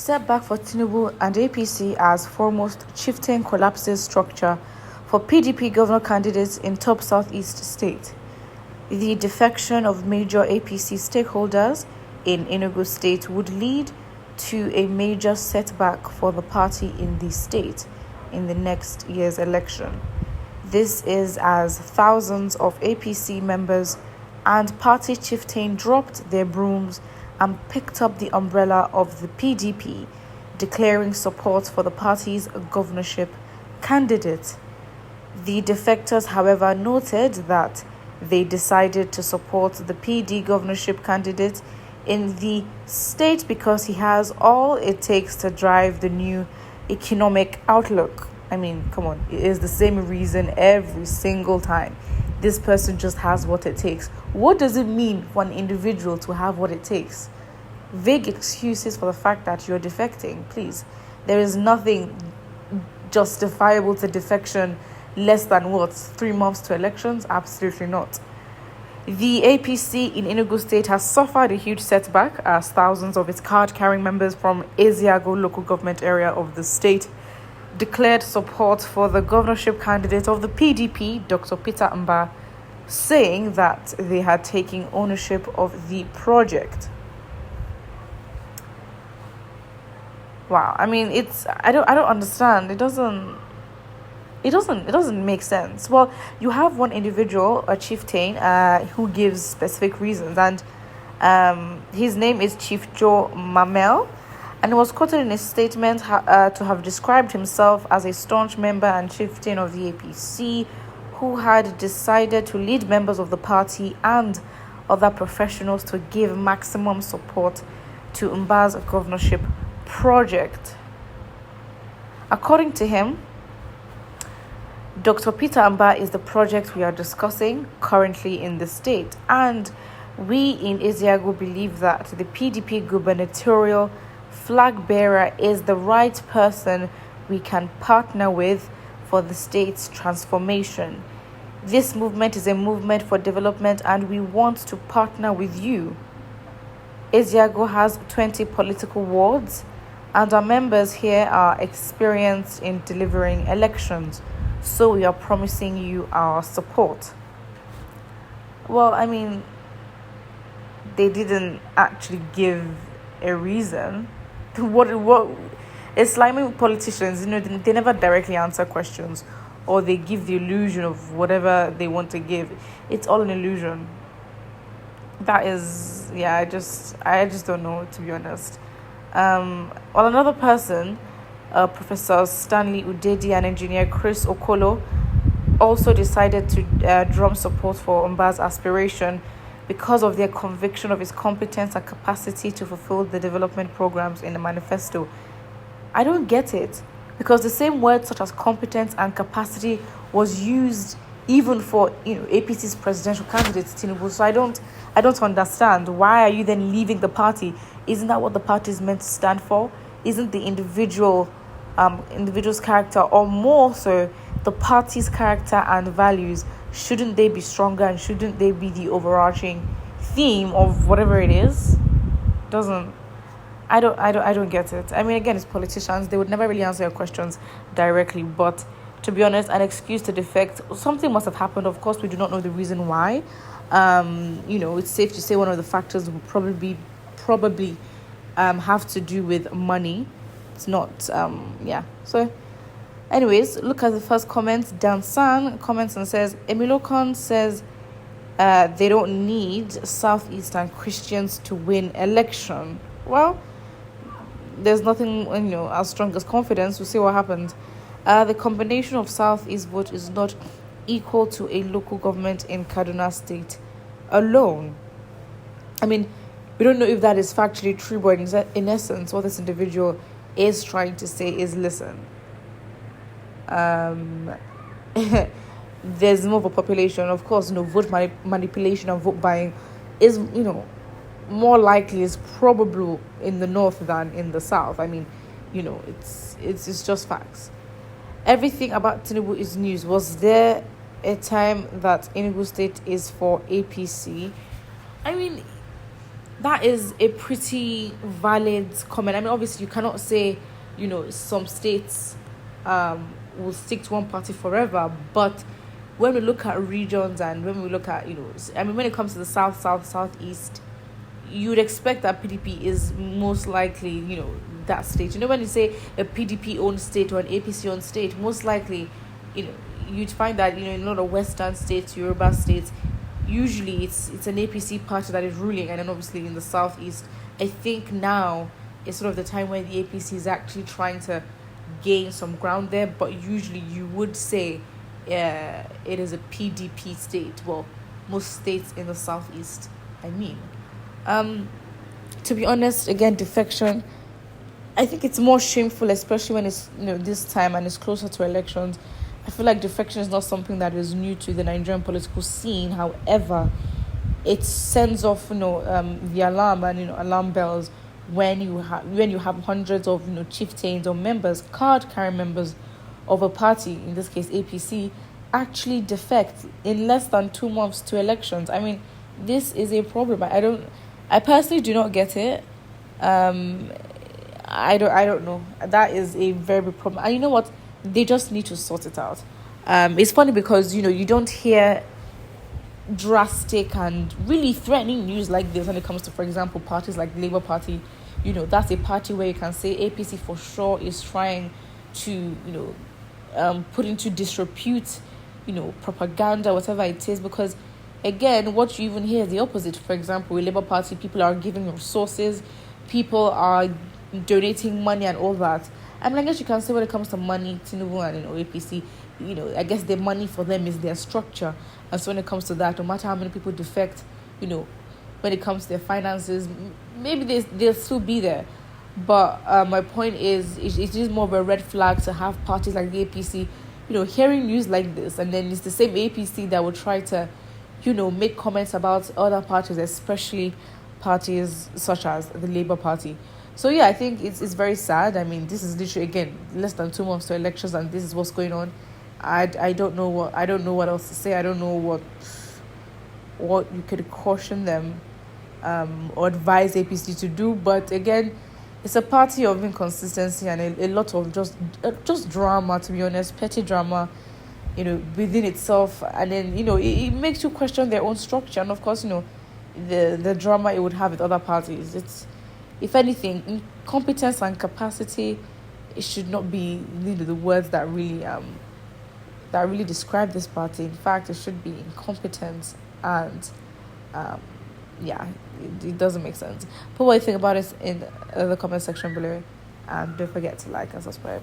setback for TINUBU and APC as foremost chieftain collapses structure for PDP governor candidates in top southeast state. The defection of major APC stakeholders in Enugu state would lead to a major setback for the party in the state in the next year's election. This is as thousands of APC members and party chieftain dropped their brooms and picked up the umbrella of the PDP, declaring support for the party's governorship candidate. The defectors, however, noted that they decided to support the PD governorship candidate in the state because he has all it takes to drive the new economic outlook. I mean, come on, it is the same reason every single time. This person just has what it takes. What does it mean for an individual to have what it takes? Vague excuses for the fact that you're defecting, please. There is nothing justifiable to defection less than 3 months to elections? Absolutely not. The APC in Enugu State has suffered a huge setback as thousands of its card-carrying members from Eziago local government area of the state declared support for the governorship candidate of the PDP, Dr. Peter Mba, saying that they had taken ownership of the project. Wow, I mean, I don't understand. It doesn't make sense. Well, you have one individual, a chieftain, who gives specific reasons, and his name is Chief Joe Mamel, and he was quoted in a statement to have described himself as a staunch member and chieftain of the APC who had decided to lead members of the party and other professionals to give maximum support to Mba's governorship project. According to him, Dr. Peter Mba is the project we are discussing currently in the state, and we in Eziago believe that the PDP gubernatorial flag bearer is the right person we can partner with for the state's transformation. This movement is a movement for development and we want to partner with you. Eziago has 20 political wards and our members here are experienced in delivering elections, so we are promising you our support. Well, I mean, they didn't actually give a reason. What Islamic politicians, they never directly answer questions, or they give the illusion of whatever they want to give. It's all an illusion. That is, I just don't know, to be honest. Well, another person, Professor Stanley Udedi and engineer Chris Okolo, also decided to drum support for Mba's aspiration because of their conviction of his competence and capacity to fulfill the development programs in the manifesto. I don't get it, because the same words such as competence and capacity was used even for APC's presidential candidate TINUBU. So I don't understand, why are you then leaving the party? Isn't that what the party is meant to stand for? Isn't the individual's character, or more so the party's character and values, shouldn't they be stronger, and shouldn't they be the overarching theme of whatever it is? I don't get it. I mean, again, it's politicians. They would never really answer your questions directly. But to be honest, an excuse to defect, something must have happened. Of course, we do not know the reason why. It's safe to say one of the factors would probably have to do with money. It's not, So, anyways, look at the first comments. Dan San comments and says, Emilokon says they don't need Southeastern Christians to win election. Well, there's nothing, as strong as confidence. We'll see what happens. The combination of Southeast vote is not equal to a local government in Kaduna State alone. I mean, we don't know if that is factually true, but in essence, what this individual is trying to say is, listen, there's more of a population. Of course, vote manipulation and vote buying is, more likely, is probable in the north than in the south. I mean, it's just facts. Everything about TINUBU is news. Was there a time that Enugu State is for APC? I mean, that is a pretty valid comment. I mean, obviously, you cannot say, some states will stick to one party forever, but when we look at regions and when we look at, I mean, when it comes to the south, south, southeast, you would expect that PDP is most likely, that state. When you say a PDP owned state or an APC owned state, most likely, you'd find that, in a lot of Western states, Yoruba states, usually it's an APC party that is ruling, and then obviously in the southeast, I think now is sort of the time where the APC is actually trying to gain some ground there. But usually you would say, it is a PDP state. Well, most states in the southeast, I mean. To be honest, again, defection, I think it's more shameful, especially when it's this time and it's closer to elections. I feel like defection is not something that is new to the Nigerian political scene. However, it sends off the alarm and alarm bells when you have hundreds of chieftains or members, card carrying members of a party, in this case APC, actually defect in less than 2 months to elections. I mean, this is a problem. I personally do not get it. I don't know. That is a very big problem. And you know what? They just need to sort it out. It's funny because you don't hear drastic and really threatening news like this when it comes to, for example, parties like the Labour Party. That's a party where you can say APC for sure is trying to put into disrepute propaganda, whatever it is, because again, what you even hear is the opposite. For example, with Labour Party, people are giving resources, people are donating money and all that. I mean, I guess you can say when it comes to money, TINUBU and APC, I guess the money for them is their structure. And so when it comes to that, no matter how many people defect, when it comes to their finances, maybe they'll still be there. But my point is, it's just more of a red flag to have parties like the APC, hearing news like this, and then it's the same APC that will try to, make comments about other parties, especially parties such as the Labour Party. So yeah, I think it's very sad. I mean, this is literally, again, less than 2 months to elections, and this is what's going on. I don't know what else to say. I don't know what you could caution them or advise APC to do. But again, it's a party of inconsistency and a lot of just drama, to be honest, petty drama, within itself. And then, it makes you question their own structure. And of course, the drama it would have with other parties. It's, if anything, incompetence and capacity, it should not be the words that really describe this party. In fact, it should be incompetence and it doesn't make sense. Put what you think about it in the comment section below, and don't forget to like and subscribe.